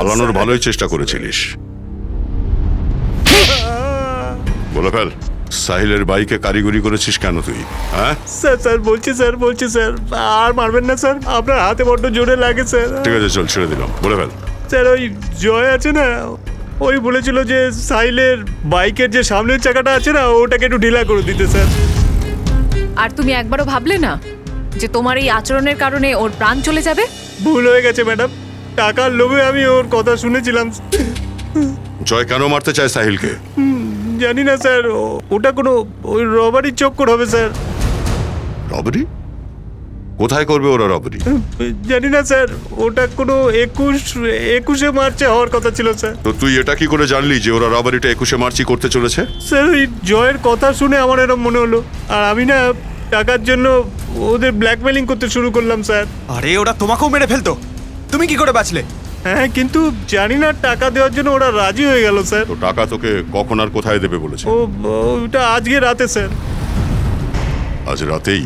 পালানোর ভালোই চেষ্টা করেছিলিস। বলে ফেল, সাহিলের বাইকে কারিগরি করেছিস কেন তুই? হ্যাঁ স্যার বলছি স্যার, আর মারবেন না স্যার, আপনার হাতে বড্ড জোরে লাগে স্যার। ঠিক আছে চল, ছেড়ে দিলাম, বলে ফেল। স্যার ওই জয় আছে না, ওই বলেছিল যে সাহিলের বাইকের যে সামনের চাকাটা আছে না, ওটাকে একটু ঢিলা করে দিতে স্যার। আর তুমি একবারও ভাবলে না যে তোমার এই আচরণের কারণে ওর প্রাণ চলে যাবে? ভুল হয়ে গেছে ম্যাডাম, টাকার লোভে আমি ওর কথা শুনেছিলাম। জয় কেন মারতে চায় সাহিলকে? জানি না স্যার, ওটা কোনো ওই রবারির চক্কর হবে স্যার। রবারি? কোথায় করবে ওরা রবারি? জানি না স্যার, ওটা কোনো 21-এ মার্চে হওয়ার কথা ছিল স্যার। তো তুই এটা কি করে জানলি যে ওরা রবারিটা 21শে মার্চই করতে চলেছে? স্যার ওই জয়ের কথা শুনে আমার এরকম মনে হলো, আর আমি না টাকার জন্য ওদের ব্ল্যাকমেলিং করতে শুরু করলাম স্যার। আরে ওরা তোমাকেও মেরে ফেলতো, তুমি কি করে বাঁচলে? হ্যাঁ, কিন্তু জানি না টাকা দেওয়ার জন্য ওরা রাজি হয়ে গেল স্যার। তো টাকা তোকে কখন আর কোথায় দেবে বলেছে? ওটা আজকে রাতে স্যার। আজ রাতেই?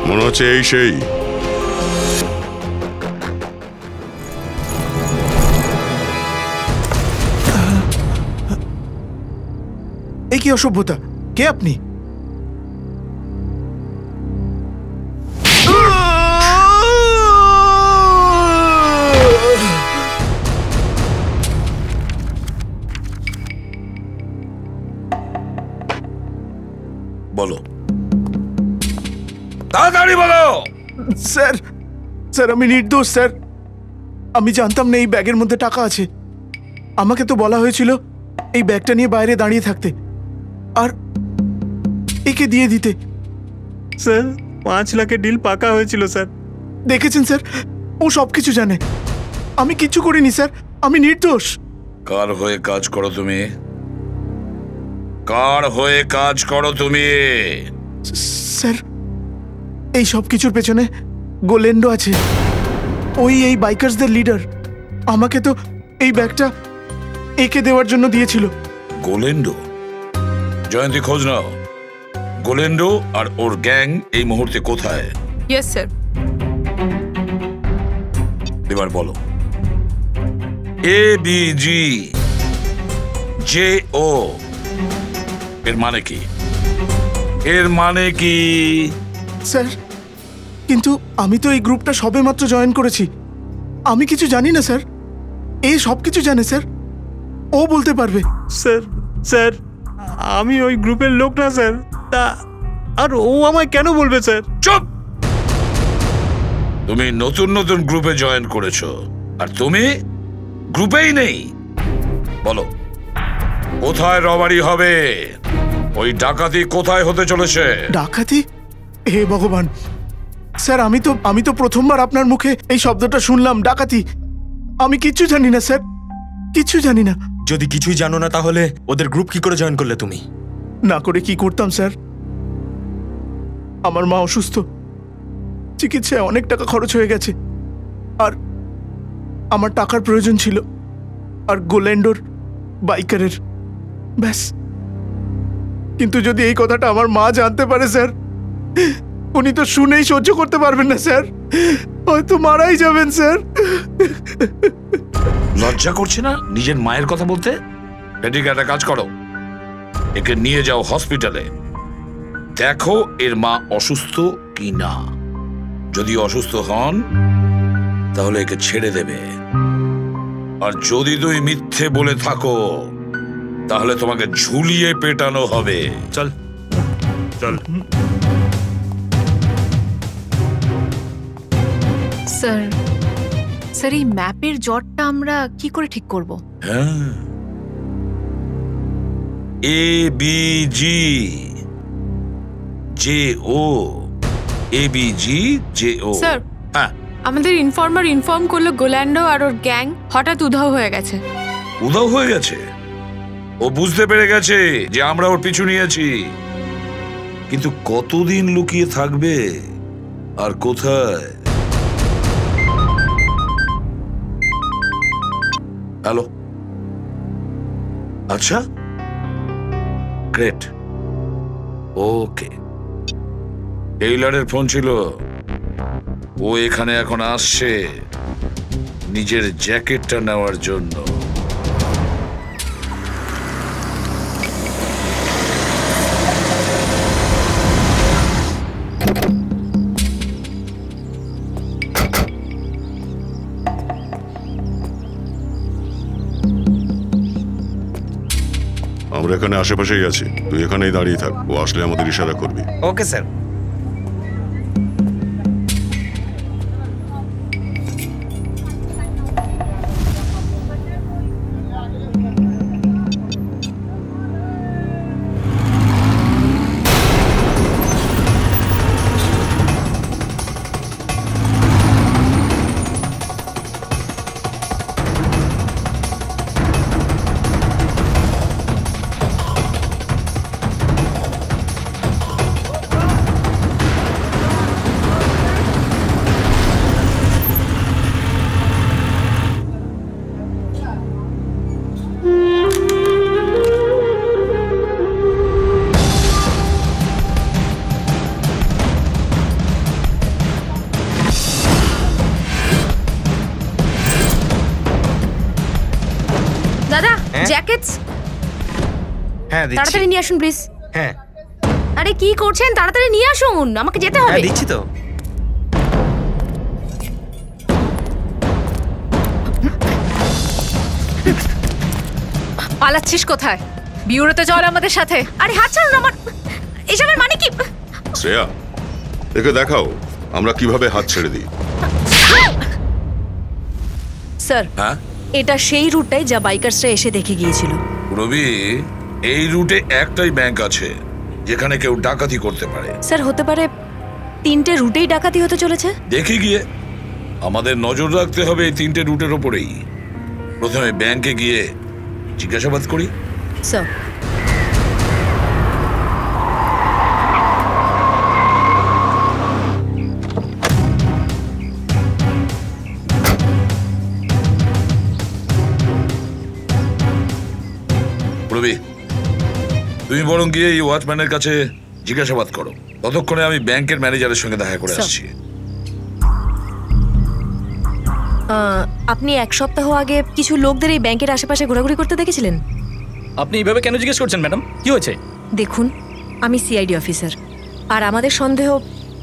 মনে হচ্ছে এই সেই। এই কি অসভ্যতা? কে আপনি? বলো, তাড়াতাড়ি বলো। স্যার স্যার আমি নির্দোষ স্যার, আমি জানতাম না এই ব্যাগের মধ্যে টাকা আছে। আমাকে তো বলা হয়েছিল এই ব্যাগটা নিয়ে বাইরে দাঁড়িয়ে থাকতে আর একে দিয়ে দিতে। স্যার 5 লাখের ডিল পাকা হয়েছিল স্যার। দেখেছেন স্যার, ও সব কিছু জানে, আমি কিচ্ছু করিনি স্যার, আমি নির্দোষ। কার হয়ে কাজ করো তুমি? কার হয়ে কাজ করো তুমি? স্যার এই সব কিছুর পেছনে গোলেন্ডো আছে, ওই এই বাইকার্সদের লিডার। আমাকে তো এই ব্যাগটা একে দেওয়ার জন্য দিয়েছিল। গোলেন্ডো? জয়ন্তী খোঁজ নাও, গোলেন্ডো আর ওর গ্যাং এই মুহূর্তে কোথায়? Yes sir. এবার বলো, ABGJO এর মানে কি? এর মানে কি? স্যার কিন্তু আমি তো এই গ্রুপটা সবেমাত্র জয়েন করেছি, আমি কিছু জানি না স্যার। এই সব কিছু জানে স্যার, ও বলতে পারবে। স্যার আমি ওই গ্রুপের লোক না স্যার, তা আর ও আমায় কেন বলবে স্যার? চুপ! তুমি নতুন নতুন গ্রুপে জয়েন করেছো আর তুমি গ্রুপেই নেই। বলো, কোথায় রবারি হবে? ওই ডাকাতি কোথায় হতে চলেছে? ডাকাতি? হে ভগবান স্যার, আমি তো প্রথমবার আপনার মুখে এই শব্দটা শুনলাম, ডাকাতি। আমি কিচ্ছু জানি না স্যার, কিচ্ছু জানি না। যদি কিছুই জানো না তাহলে ওদের গ্রুপ কি করে জয়েন করলে তুমি? না করে কি করতাম স্যার, আমার মা অসুস্থ, চিকিৎসায় অনেক টাকা খরচ হয়ে গেছে, আর আমার টাকার প্রয়োজন ছিল, আর গোল্যান্ডোর বাইকারের, ব্যাস। কিন্তু যদি এই কথাটা আমার মা জানতে পারে স্যার, উনি তো শুনেই সহ্য করতে পারবেন না স্যার, হয়তো মারাই যাবেন স্যার। লজ্জা করছে না নিজের মায়ের কথা বলতে? এদিকে একটা কাজ করো, একে নিয়ে যাও হসপিটালে, দেখো এর মা অসুস্থ কি না। যদি অসুস্থ হন তাহলে একে ছেড়ে দেবে, আর যদি তুমি মিথ্যে বলে থাকো তাহলে তোমাকে ঝুলিয়ে পেটানো হবে। চল চল। স্যার স্যার এই ম্যাপের জটটা আমরা কি করে ঠিক করব? হ্যাঁ, ABG JO ABG JO। Sir, হ্যাঁ, আমাদের ইনফর্মার ইনফর্ম করলো গোল্যান্ডো আর ওর গ্যাং হঠাৎ উধাও হয়ে গেছে। উধাও হয়ে গেছে? ও বুঝতে পেরে গেছে যে আমরা ওর পিছু নিয়েছি, কিন্তু কতদিন লুকিয়ে থাকবে আর কোথায়? হ্যালো, আচ্ছা, গ্রেট, ওকে। টেইলারের ফোন ছিল, ও এখানে এখন আসছে নিজের জ্যাকেটটা নেওয়ার জন্য। আমরা এখানে আশেপাশেই আছি, তুই এখানেই দাঁড়িয়ে থাক, ও আসলে আমাদের ইশারা করবি। Okay sir. দাদা, জ্যাকেটস হ্যাঁ দিচ্ছি। তাড়াতাড়ি নিয়ে আসুন প্লিজ। হ্যাঁ আরে কি করছেন, তাড়াতাড়ি নিয়ে আসুন, আমাকে যেতে হবে। হ্যাঁ দিচ্ছি তো। পালাচ্ছিস কোথায়? বিউরোতে চল আমাদের সাথে। আরে হাত ছাড়ুন আমার, এসবের মানে কি? শ্রেয়া, একে দেখাও আমরা কিভাবে হাত ছেড়ে দিই। স্যার, হ্যাঁ এটা সেই রুটটাই যা বাইকার্সরা এসে দেখে গিয়েছিল। রবি, এই রুটে একটাই ব্যাংক আছে যেখানে কেউ ডাকাতি করতে পারে। স্যার, হতে পারে 3টে রুটেই ডাকাতি হতে চলেছে। দেখে গিয়ে আমাদের নজর রাখতে হবে এই 3টে রুটের ওপরেই। প্রথমে ব্যাংকে গিয়ে জিজ্ঞাসাবাদ করি। স্যার, রবি, তুমি বরং গিয়ে এই ওয়াচম্যানের কাছে জিজ্ঞাসাবাদ করো, ততক্ষণে আমি ব্যাংকের ম্যানেজারের সঙ্গে দেখা করে স্যার। আসছি। আপনি 1 সপ্তাহ আগে কিছু লোকদের এই ব্যাংকের আশেপাশে ঘোরাঘুরি করতে দেখেছিলেন? আপনি এইভাবে কেন জিজ্ঞেস করছেন ম্যাডাম? কি হয়েছে? দেখুন, আমি সিআইডি অফিসার, আর আমাদের সন্দেহ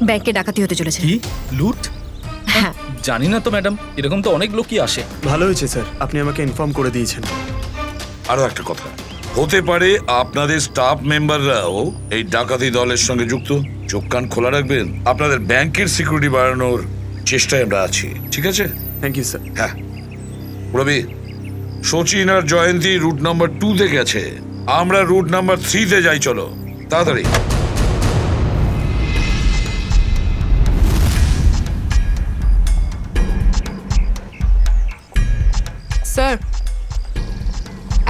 ব্যাংকে ডাকাতি হতে চলেছে। কি লুট? হ্যাঁ। জানি না তো ম্যাডাম, এরকম তো অনেক লোকই আসে। ভালো হয়েছে স্যার, আপনি আমাকে ইনফর্ম করে দিয়েছেন। আরো একটা কথা, হতে পারে আপনাদের স্টাফ মেম্বাররাও এই ডাকাতি দলের সঙ্গে যুক্ত। চোখ কান খোলা রাখবেন, আপনাদের ব্যাংকের সিকিউরিটি বাড়ানোর চেষ্টায় আমরা আছি, ঠিক আছে? Thank you sir. হ্যাঁ রবি, সচিন আর জয়ন্তী রুট নাম্বার 2-তে গেছে, আমরা রুট নাম্বার 3-তে যাই, চলো তাড়াতাড়ি। স্যার,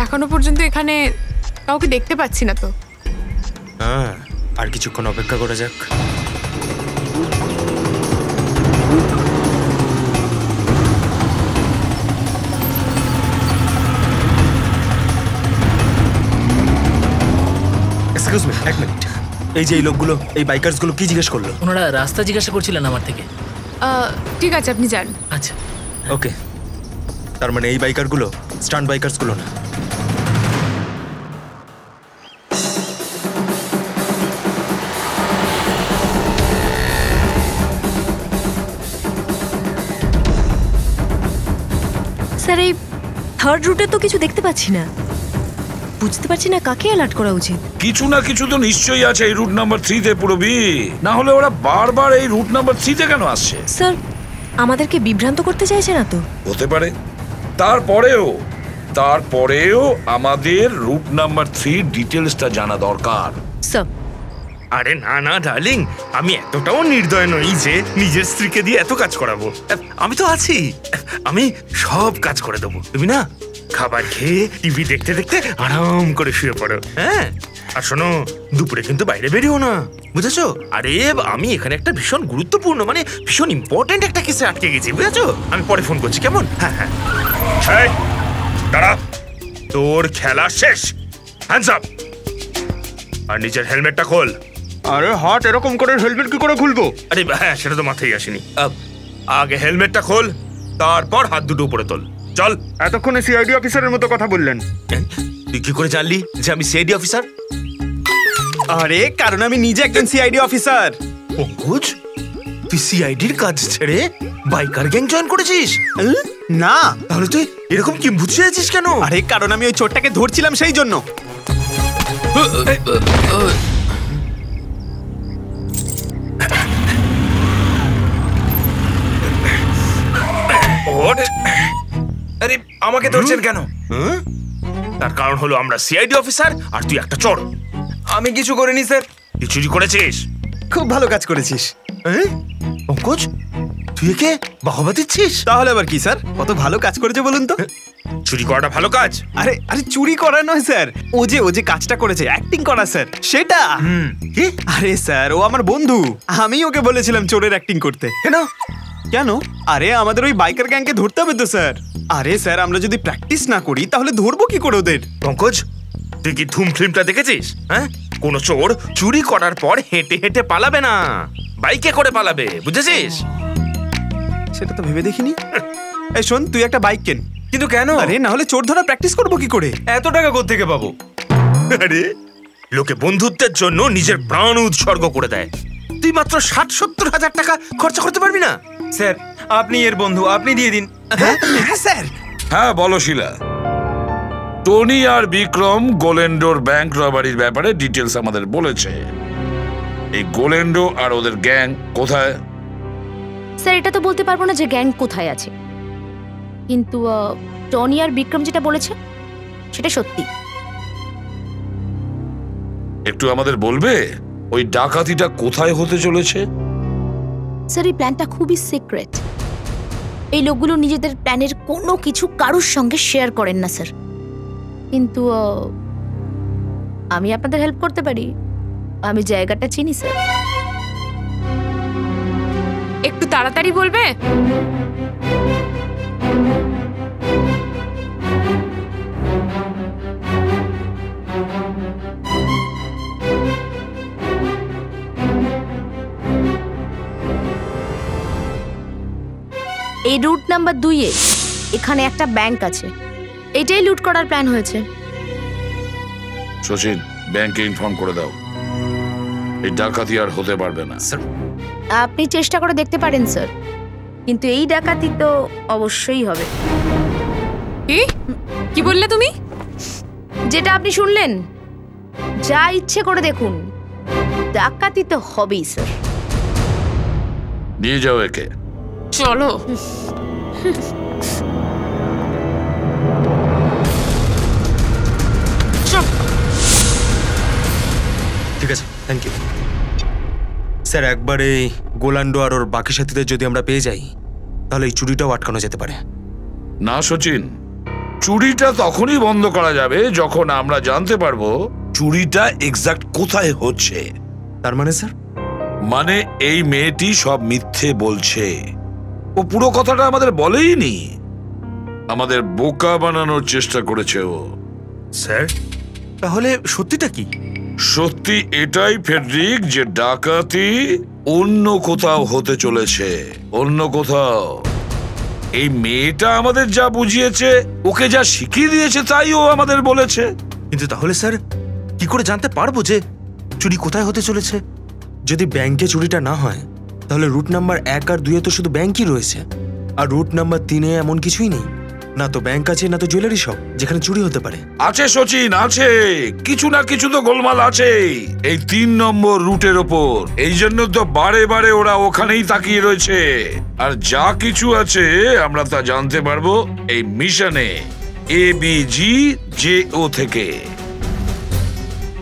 এখনো পর্যন্ত এখানে কাউকে দেখতে পাচ্ছি না তো। হ্যাঁ, আর কিছুক্ষণ অপেক্ষা করা যাক। Excuse me, 1 minute. এই যে এই লোকগুলো, এই বাইকার্সগুলো কি জিজ্ঞেস করলো? ওনারা রাস্তা জিজ্ঞাসা করছিলেন আমার থেকে। ঠিক আছে, আপনি যান। আচ্ছা, ওকে, তার মানে এই বাইকারগুলো স্টান্ট বাইকার্সগুলো না। স্যার এই থার্ড রুটে তো কিছু দেখতে পাচ্ছি না, বুঝতে পারছি না কাকে অ্যালার্ট করা উচিত। কিছু না কিছু তো নিশ্চয়ই আছে এই রুট নাম্বার 3 তে পুরবি, না হলে ওরা বারবার এই রুট নাম্বার 3 তে কেন আসছে? স্যার আমাদেরকে বিভ্রান্ত করতে চাইছে না তো? হতে পারে। তারপরেও আমাদের রুট নাম্বার 3 ডিটেলসটা জানা দরকার। স্যার আরে না না ডার্লিং, আমি এতটাও নির্দয় নই যে নিজের স্ত্রীকে দিয়ে এত কাজ করাবো। আমি তো আছি, আমি সব কাজ করে দেবো। তুমি না খাবার খেয়ে টিভি দেখতে দেখতে আরাম করে শুয়ে পড়ো। হ্যাঁ, আর শোনো, দুপুরে কিন্তু বাইরে বেরিও না, বুঝেছো? আরে আমি এখানে একটা ভীষণ গুরুত্বপূর্ণ, মানে ভীষণ ইম্পর্টেন্ট একটা কেসে আটকে গেছি, বুঝেছো? আমি পরে ফোন করছি, কেমন? হ্যাঁ হ্যাঁ। এই, দাঁড়া, তোর খেলা শেষ। Hands up. আর নিজের হেলমেটটা খোল। আরে হাত এরকম করে হেলমেট কি করে খুলবো? আরে হ্যাঁ, সেটা তো মাথায় আসেনি। আগে হেলমেটটা খোল, তারপর হাত দুটো উপরে তোল। চল। এতক্ষণে সিআইডি অফিসারের মতো কথা বললেন। তুই কি করে জানলি যে আমি সিআইডি অফিসার? আরে কারণ আমি নিজে একজন সিআইডি অফিসার। পঙ্কজ, তুই সিআইডির কাজ ছেড়ে বাইকার গ্যাং জয়েন করেছিস? না। তাহলে তুই এরকম কি বুঝে আছিস কেন? আরে কারণ আমি ওই চোরটাকে ধরছিলাম, সেই জন্য। আরে আমাকে ধরছেন কেন? তার কারণ হলো আমরা সিআইডি অফিসার আর তুই একটা চোর। আমি কিছু করিনি স্যার। তুই চুরি করেছিস? খুব ভালো কাজ করেছিস। পঙ্কজ, তুই একে বাহবা দিচ্ছিস? তাহলে আবার কি স্যার, কত ভালো কাজ করেছে বলুন তো? চুরি করাটা ভালো কাজ? আরে আরে চুরি করা নয় স্যার, ও যে কাজটা করেছে অ্যাক্টিং করা স্যার, সেটা। কি? আরে স্যার ও আমার বন্ধু, আমি ওকে বলেছিলাম চোরের অ্যাক্টিং করতে। কেন? আরে আমাদের ওই বাইকার গ্যাংকে ধরতে হবে তো স্যার। আরে স্যার আমরা যদি প্র্যাকটিস না করি তাহলে ধরবো কি করে ওদের? পঙ্কজ, তুই কি ধুম ফিল্মটা দেখেছিস? হ্যাঁ, কোন চোর চুরি করার পর হেঁটে হেঁটে পালাবে না, বাইকে করে পালাবে, বুঝেছিস? সেটা তো ভেবে দেখিনি। এই শোন, তুই একটা বাইক কেন। কিন্তু কেন? আরে না হলে চোর ধরা প্র্যাকটিস করবো কি করে? এত টাকা কোথা থেকে পাবো? আরে লোকে বন্ধুত্বের জন্য নিজের প্রাণ উৎসর্গ করে দেয়, তুই মাত্র 60-70 হাজার টাকা খরচা করতে পারবি না? স্যার আপনি এর বন্ধু, আপনি দিয়ে দিন। হ্যাঁ স্যার। হ্যাঁ বলো শিলা। টনি আর বিক্রম গোলেন্ডোর ব্যাংক রবারির ব্যাপারে ডিটেলস আমাদের বলেছে। এই গোলেন্ডো আর ওদের গ্যাং কোথায়? স্যার এটা তো বলতে পারবো না যে গ্যাং কোথায় আছে, কিন্তু টনি আর বিক্রম যেটা বলেছে সেটা সত্যি। একটু আমাদের বলবে ওই ডাকাতিটা কোথায় হতে চলেছে? স্যার এই প্ল্যানটা খুবই সিক্রেট, এই লোকগুলো নিজেদের প্ল্যানের কোনো কিছু কারোর সঙ্গে শেয়ার করেন না স্যার, কিন্তু আমি আপনাদের হেল্প করতে পারি, আমি জায়গাটা চিনি স্যার। একটু তাড়াতাড়ি বলবে? এই রুট নাম্বার 2-এ এখানে একটা ব্যাংক আছে, এটাই লুট করার প্ল্যান হয়েছে। সচিন, ব্যাংকে ইনফর্ম করে দাও, এই ডাকাতি আর হতে পারবে না। স্যার আপনি চেষ্টা করে দেখতে পারেন স্যার, কিন্তু এই ডাকাতি তো অবশ্যই হবে। কি বললে তুমি? যেটা আপনি শুনলেন, যা ইচ্ছে করে দেখুন, ডাকাতি তো হবেই স্যার। নিয়ে যাও একে। চলো। ঠিক আছে, থ্যাংক ইউ স্যার। একবারে গোলান্ডো আর ওর বাকি সাথীদের যদি আমরা পেয়ে যাই তাহলে এই চুরিটাও আটকানো যেতে পারে। না সচিন, চুরিটা তখনই বন্ধ করা যাবে যখন আমরা জানতে পারবো চুরিটা এক্সাক্ট কোথায় হচ্ছে। তার মানে স্যার? মানে এই মেয়েটি সব মিথ্যে বলছে, ও পুরো কথাটা আমাদের বলেইনি, আমাদের বোকা বানানোর চেষ্টা করেছে ও। স্যার তাহলে সত্যিটা কি? সত্যি এটাই ফেডরিক যে ডাকাতি অন্য কোথাও হতে চলেছে, অন্য কোথাও। এই মেয়েটা আমাদের যা বুঝিয়েছে, ওকে যা শিখিয়ে দিয়েছে তাই ও আমাদের বলেছে। কিন্তু তাহলে স্যার কি করে জানতে পারবো যে চুরি কোথায় হতে চলেছে? যদি ব্যাংকে চুরিটা না হয় তাহলে রুট নাম্বার 1 আর 2-এ তো শুধু ব্যাংকই রয়েছে, আর রুট নাম্বার 3-এ এমন কিছুই নেই। না তো ব্যাংক আছে, না তো জুয়েলারি শপ যেখানে চুরি হতে পারে। আছে সচিন, আছে কিছু না কিছু তো গোলমাল আছে এই 3 নম্বর রুটের ওপর। এই জন্য তো বারে বারে ওরা ওখানেই তাকিয়ে রয়েছে। আর যা কিছু আছে আমরা তা জানতে পারবো এই মিশনে ABGJO থেকে।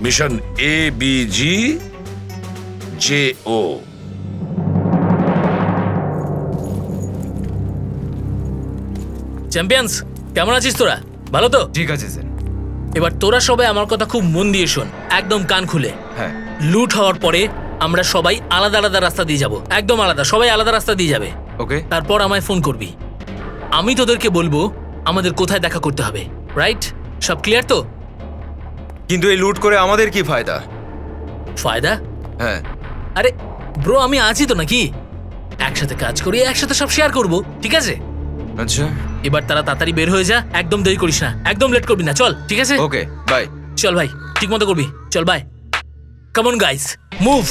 Mission ABGJO। চ্যাম্পিয়ন্স, কেমন আছিস তোরা? ভালো তো? ঠিক আছে স্যার। এবার তোরা সবাই আমার কথা খুব মন দিয়ে শোন, একদম কান খুলে। হ্যাঁ। লুট হওয়ার পরে আমরা সবাই আলাদা আলাদা রাস্তা দিয়ে যাব, একদম আলাদা, সবাই আলাদা রাস্তা দিয়ে যাবে। ওকে। তারপর আমায় ফোন করবি, আমি তোদেরকে বলবো আমাদের কোথায় দেখা করতে হবে। রাইট? সব ক্লিয়ার তো? কিন্তু এই লুট করে আমাদের কি ফায়দা? ফায়দা? হ্যাঁ। আরে ব্রো, আমি আছি তো নাকি? একসাথে কাজ করি, একসাথে সব শেয়ার করব, ঠিক আছে? আচ্ছা। এবার তারা তাড়াতাড়ি বের হয়ে যা, একদম দেরি করিস না, একদম লেট করবি না। চল, ঠিক আছে? Okay, bye. চল ভাই, ঠিক মতো করবি। চল bye. Come on guys, move.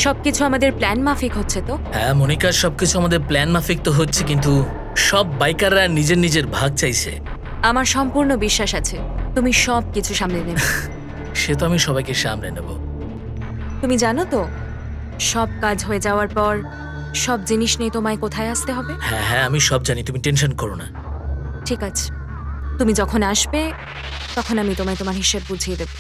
সবকিছু আমাদের প্ল্যান মাফিক হচ্ছে তো? হ্যাঁ মনিকা, সবকিছু আমাদের প্ল্যান মাফিক তো হচ্ছে, কিন্তু সব বাইকাররা নিজের নিজের ভাগ চাইছে। আমার সম্পূর্ণ বিশ্বাস আছে তুমি সব কিছু সামলে নেবে। সে তো আমি সবাইকে সামলে নেব। তুমি জানো তো সব কাজ হয়ে যাওয়ার পর সব জিনিস নিয়ে তোমায় কোথায় আসতে হবে? হ্যাঁ হ্যাঁ, আমি সব জানি, তুমি টেনশন করো না। ঠিক আছে, তুমি যখন আসবে তখন আমি তোমায় তোমার হিসেব বুঝিয়ে দেব।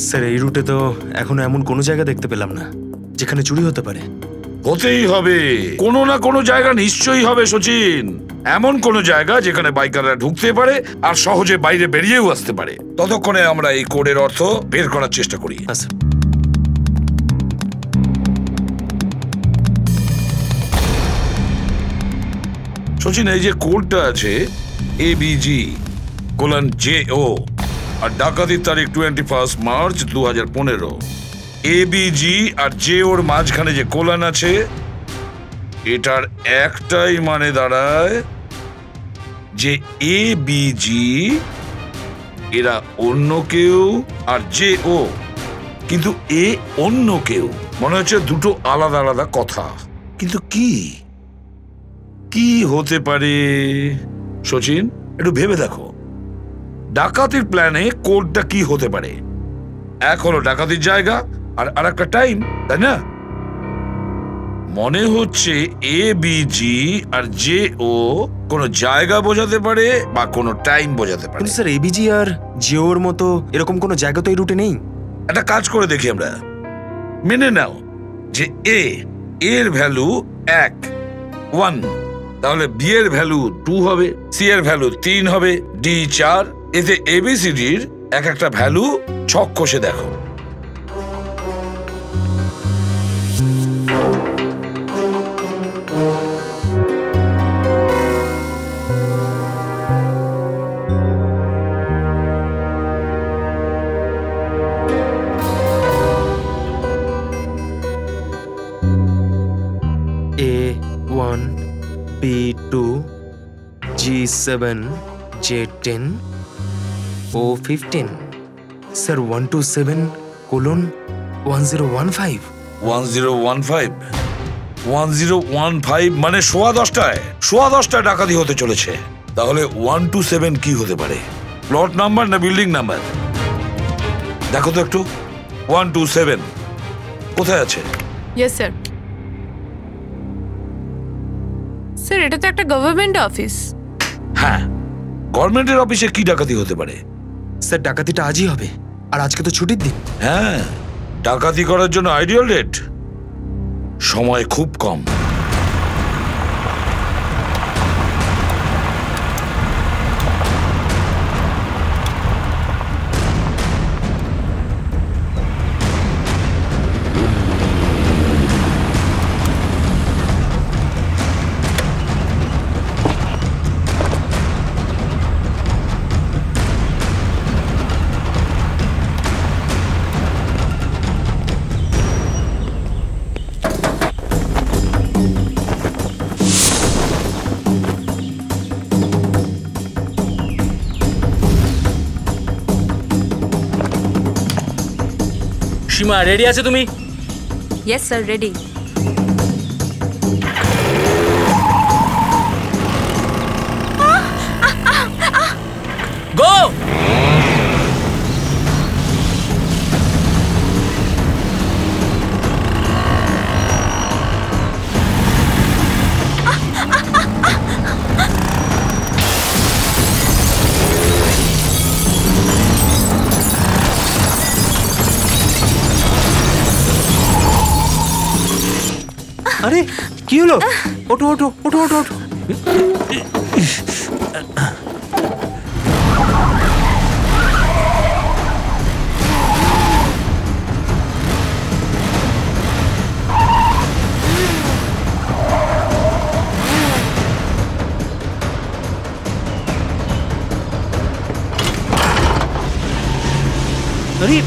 স্যার এই রুটে তো এখনো এমন কোনো জায়গা দেখতে পেলাম না যেখানে চুরি হতে পারে। হতেই হবে, কোনো না কোনো জায়গা নিশ্চয়ই হবে সচিন। এমন কোনো জায়গা যেখানে বাইকাররা ঢুকতে পারে আর সহজে বাইরে বেরিয়েও আসতে পারে। ততক্ষণে আমরা এই কোডের অর্থ বের করার চেষ্টা করি। আচ্ছা। সচিন, এই যে কোডটা আছে ABG:JO আর ডাকাতির তারিখ 21 মার্চ 2015। ABG আর JOর মাঝখানে যে কোলান আছে এটার একটাই মানে দাঁড়ায় যে ABG এরা অন্য কেউ আর JO কিন্তু এ অন্য কেউ। মনে হচ্ছে দুটো আলাদা আলাদা কথা, কিন্তু কি কি হতে পারে সচিন? একটু ভেবে দেখো, ডাকাতির প্ল্যানে কোডটা কি হতে পারে? এক হলো ডাকাতির জায়গা আর আরেকটা টাইম, তাই না? মনে হচ্ছে ABG আর JO কোনো জায়গা বোঝাতে পারে বা কোনো টাইম বোঝাতে পারে। কিন্তু স্যার ABG আর JOর মতো এরকম কোনো জায়গা তো এই রুটে নেই। একটা কাজ করে দেখি আমরা। মেনে নাও যে এর ভ্যালু 1, তাহলে B এর ভ্যালু 2 হবে, C এর ভ্যালু 3 হবে, D 4। এতে ABCDর এক একটা ভ্যালু ছক কষে দেখো। A1, B2, G7, J10, O15। Sir 127:1015। 1015 মানে সোয়া 10টায় ডাকাতি হতে চলেছে। তাহলে 127 কি হতে পারে? প্লট নাম্বার না বিল্ডিং নাম্বার? দেখো তো একটু। 127 কোথায় আছে? Yes sir. স্যার এটা তো একটা গভর্নমেন্ট অফিস। হ্যাঁ, গভর্নমেন্টের অফিসে কি ডাকাতি হতে পারে? স্যার ডাকাতিটা আজই হবে। আর আজকে তো ছুটির দিন। হ্যাঁ, ডাকাতি করার জন্য আইডিয়াল ডেট। সময় খুব কম। সীমা, রেডি আছে তুমি? Yes sir, ready. গো! আরে কি হলো? ওঠো ওঠো ওঠো ওঠো ওঠো। আরে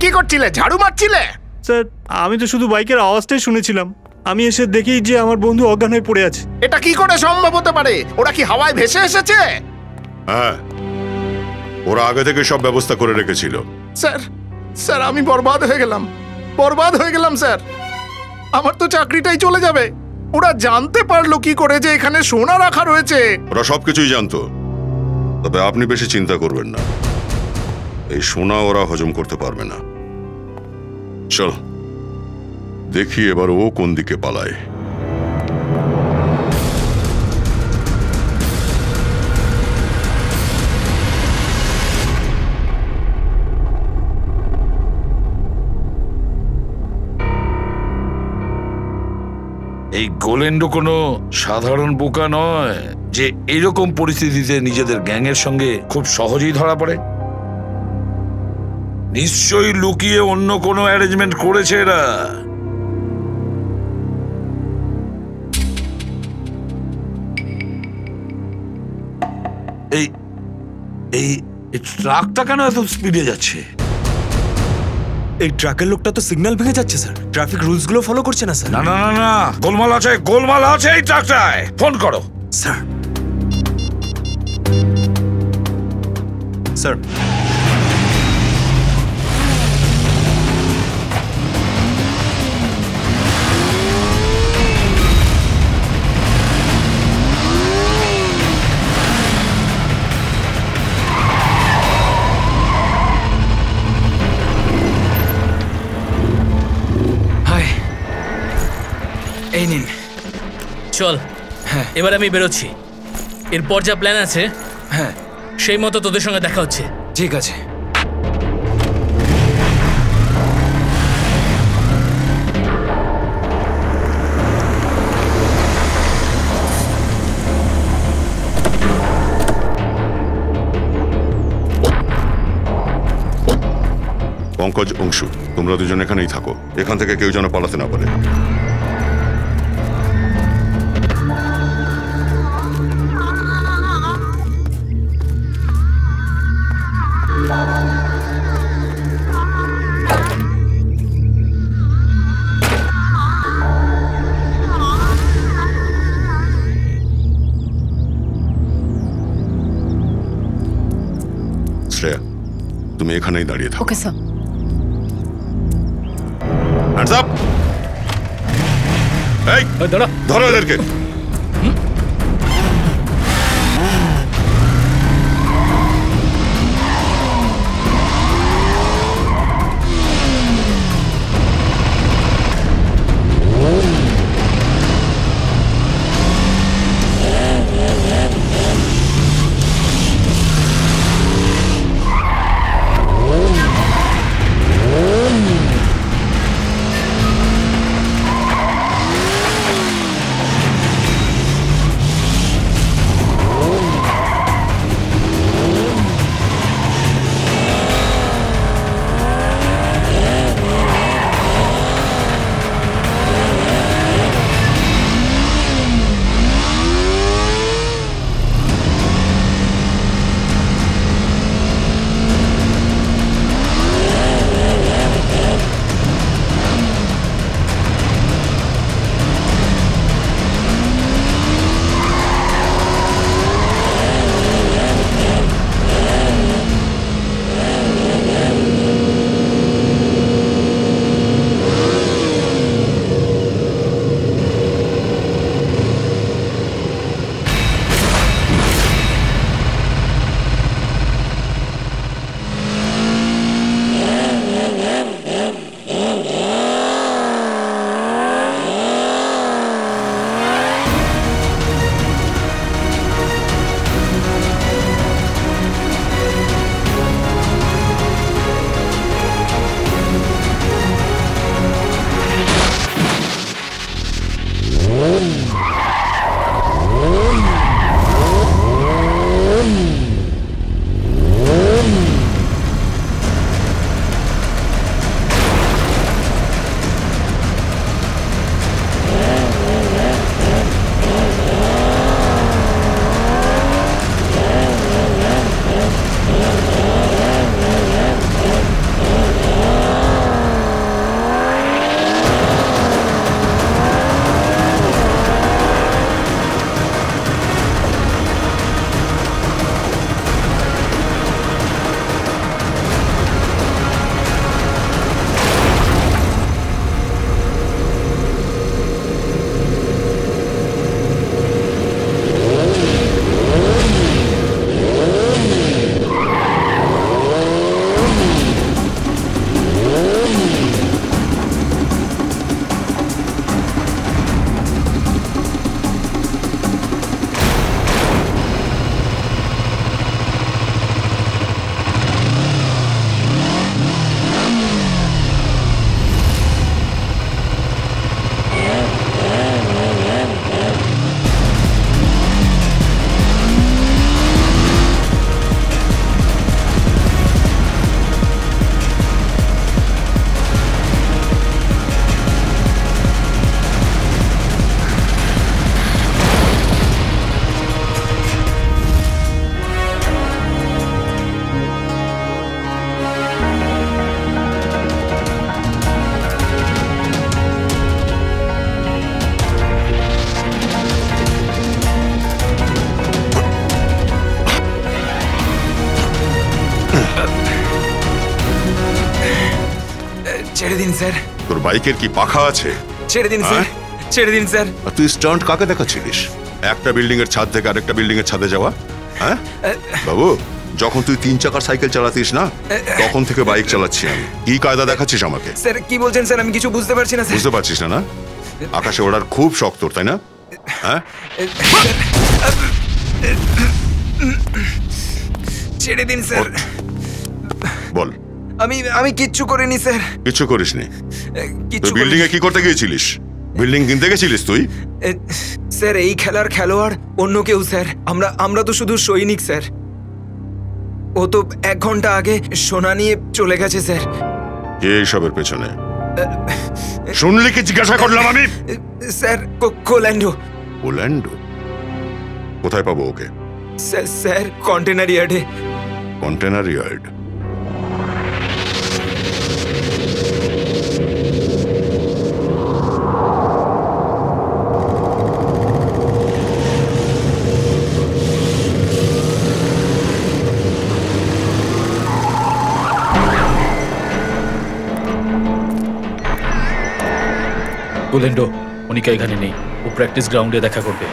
কি করছিলে? ঝাড়ু মারছিলে? স্যার, আমি তো শুধু বাইকের আওয়াজটাই শুনেছিলাম। আমি এসে দেখি যে আমার বন্ধু অজ্ঞান হয়ে পড়ে আছে। এটা কি করে সম্ভব হতে পারে? ওরা কি হাওয়ায় ভেসে এসেছে? হ্যাঁ, ওরা আগে থেকে সব ব্যবস্থা করে রেখেছিল। স্যার, স্যার আমি বরবাদ হয়ে গেলাম, বরবাদ হয়ে গেলাম স্যার। আমার তো চাকরিটাই চলে যাবে। ওরা জানতে পারলো কি করে যে এখানে সোনা রাখা রয়েছে? ওরা সবকিছুই জানতো, তবে আপনি বেশি চিন্তা করবেন না। এই সোনা ওরা হজম করতে পারবে না। চল দেখি এবার ও কোন দিকে পালায়। এই গোলেন্ডো কোনো সাধারণ বোকা নয় যে এরকম পরিস্থিতিতে নিজেদের গ্যাংয়ের সঙ্গে খুব সহজেই ধরা পড়ে। নিশ্চয়ই লুকিয়ে অন্য কোনো অ্যারেঞ্জমেন্ট করেছে এরা। এই এই ট্রাকটা কেন এত স্পিডে যাচ্ছে? এই ট্রাকের লোকটা তো সিগন্যাল ভেঙে যাচ্ছে স্যার, ট্রাফিক রুলস গুলো ফলো করছে না স্যার। না না না না, গোলমাল আছে, গোলমাল আছে এই ট্রাকটায়। ফোন করো স্যার। স্যার এই নিন। চল, হ্যাঁ এবার আমি বেরোচ্ছি। এরপর যা প্ল্যান আছে হ্যাঁ সেই মতো তোদের সঙ্গে দেখা হচ্ছে। ঠিক আছে। পঙ্কজ, অংশু, তোমরা দুজন এখানেই থাকো। এখান থেকে কেউ যেন পালাতে না পারে। শ্রেয়া, তুমি এখানেই দাঁড়িয়ে থাকো। Okay sir. Hands up! এই ধরো এদেরকে। ছেড়ে দিন স্যার, তোর বাইকের কি পাখা আছে? ছেড়ে দিন স্যার, ছেড়ে দিন স্যার। আর তুই স্টান্ট কাকে দেখাচ্ছিলিস? একটা বিল্ডিং এর ছাদ থেকে আরেকটা বিল্ডিং এর ছাদে যাওয়া? হ্যাঁ বাবু, যখন তুই 3 চাকার সাইকেল চালাতিস না, তখন থেকে বাইক চালাচ্ছি আমি। কি কায়দা দেখাচ্ছিস আমাকে? স্যার কি বলছেন স্যার, আমি কিছু বুঝতে পারছি না স্যার। বুঝতে পারছিস না? না আকাশে ওড়ার খুব শখ তোর, তাই না? হ্যাঁ, ছেড়ে দিন স্যার। বল। আমি কিচ্ছু করিনি স্যার। কিছু করিসনি? কিচ্ছু তুই বিল্ডিং এ কি করতে গিয়েছিলিস? বিল্ডিং কিনতে গেছিলিস তুই? স্যার এই খেলার খেলোয়াড় অন্য কেউ স্যার, আমরা তো শুধু সৈনিক স্যার। ও তো 1 ঘন্টা আগে সোনা নিয়ে চলে গেছে স্যার। কে এইসবের পেছনে? শুনলি কি জিজ্ঞাসা করলাম আমি? স্যার কোল্যান্ডো। কোল্যান্ডো? কোথায় পাবো ওকে? স্যার কন্টেনার ইয়ার্ডে। Container yard? গোলেন্ডো, মনিকা এখানে নেই, ও প্র্যাকটিস গ্রাউন্ডে দেখা করবে।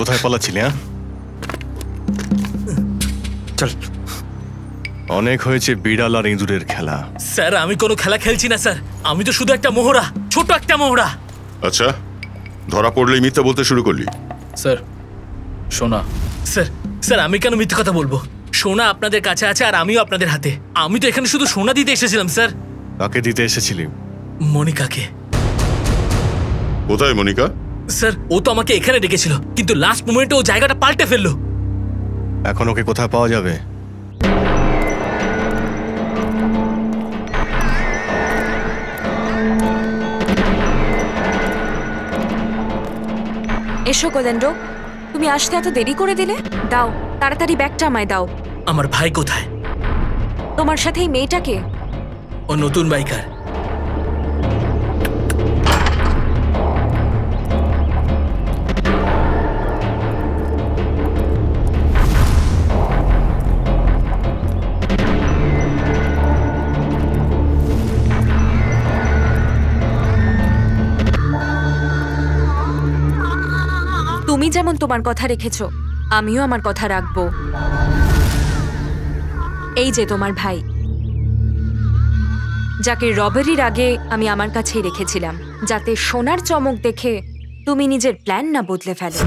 কোথায় পালাচ্ছিলি? হ্যাঁ, চল। অনেক হয়েছে বিড়াল আর ইঁদুরের খেলা। স্যার আমি কোনো খেলা খেলছি না স্যার, আমি তো শুধু একটা মোহরা, ছোট একটা মোহরা। আচ্ছা, ধরা পড়লেই মিথ্যা বলতে শুরু করলি? স্যার সোনা। স্যার স্যার আমি কেন মিথ্যে কথা বলবো? সোনা আপনাদের কাছে আছে আর আমিও আপনাদের হাতে। আমি তো এখানে শুধু সোনা দিতে এসেছিলাম স্যার। কাকে দিতে এসেছিলি? মনিকাকে। কোথায় মনিকা? স্যার ও তো আমাকে এখানে ডেকেছিল, কিন্তু লাস্ট মোমেন্টে ও জায়গাটা পাল্টে ফেললো। এখন ওকে কোথায় পাওয়া যাবে? এসো গোলেন্ডো, তুমি আসতে এত দেরি করে দিলে। দাও তাড়াতাড়ি ব্যাগটা আমায় দাও। আমার ভাই কোথায়? তোমার সাথে এই মেয়েটাকে? ও নতুন বাইকার। তুমি যেমন তোমার কথা রেখেছো, আমিও আমার কথা রাখবো। এই যে তোমার ভাই, যাকে রবারির আগে আমি আমার কাছেই রেখেছিলাম, যাতে সোনার চমক দেখে তুমি নিজের প্ল্যান না বদলে ফেলো।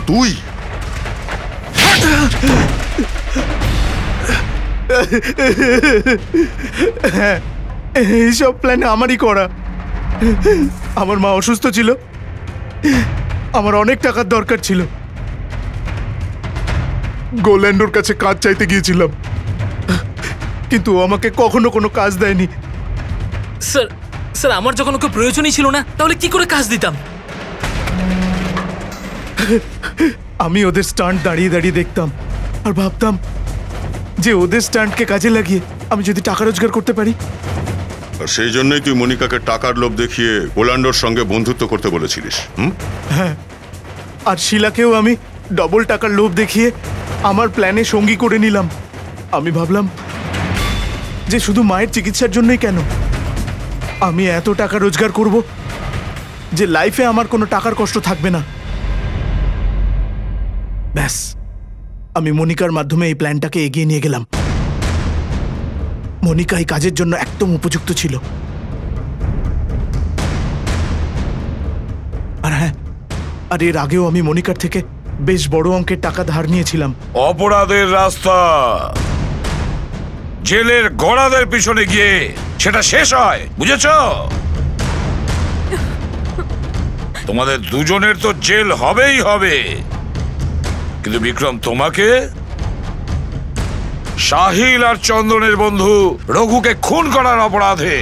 তুই? এইসব প্ল্যান আমারই করা। আমার মা অসুস্থ ছিল, আমার অনেক টাকার দরকার ছিল। গোল্যান্ডোর কাছে কাজ চাইতে গিয়েছিলাম, কিন্তু ও আমাকে কখনো কোনো কাজ দেয়নি। স্যার স্যার আমার যখন ওকে প্রয়োজনই ছিল না, তাহলে কি করে কাজ দিতাম? আমি ওদের স্টান্ট দাঁড়িয়ে দাঁড়িয়ে দেখতাম আর ভাবতাম যে ওদের স্টান্টকে কাজে লাগিয়ে আমি যদি টাকা রোজগার করতে পারি। আর সেই জন্যই তুই মনিকাকে টাকার লোভ দেখিয়ে গোল্যান্ডোর সঙ্গে বন্ধুত্ব করতে বলেছিলিস? হ্যাঁ, আর শিলাকেও আমি ডবল টাকার লোভ দেখিয়ে আমার প্ল্যানে সঙ্গী করে নিলাম। আমি ভাবলাম যে শুধু মায়ের চিকিৎসার জন্যই কেন, আমি এত টাকা রোজগার করব যে লাইফে আমার কোনো টাকার কষ্ট থাকবে না। ব্যাস, আমি মনিকার মাধ্যমে এই প্ল্যানটাকে এগিয়ে নিয়ে গেলাম। মনিকা এই কাজের জন্য একদম উপযুক্ত ছিল। আর হ্যাঁ, আর এর আগেও আমি মনিকার থেকে বেশ বড় অঙ্কের টাকা ধার নিয়েছিলাম। অপরাধের রাস্তা জেলের গড়াদের পিছনে গিয়ে সেটা শেষ হয়, বুঝেছ? তোমাদের দুজনের তো জেল হবেই হবে, কিন্তু বিক্রম তোমাকে সাহিল আর চন্দনের বন্ধু রঘুকে খুন করার অপরাধে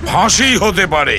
ফাঁসি হতে পারে।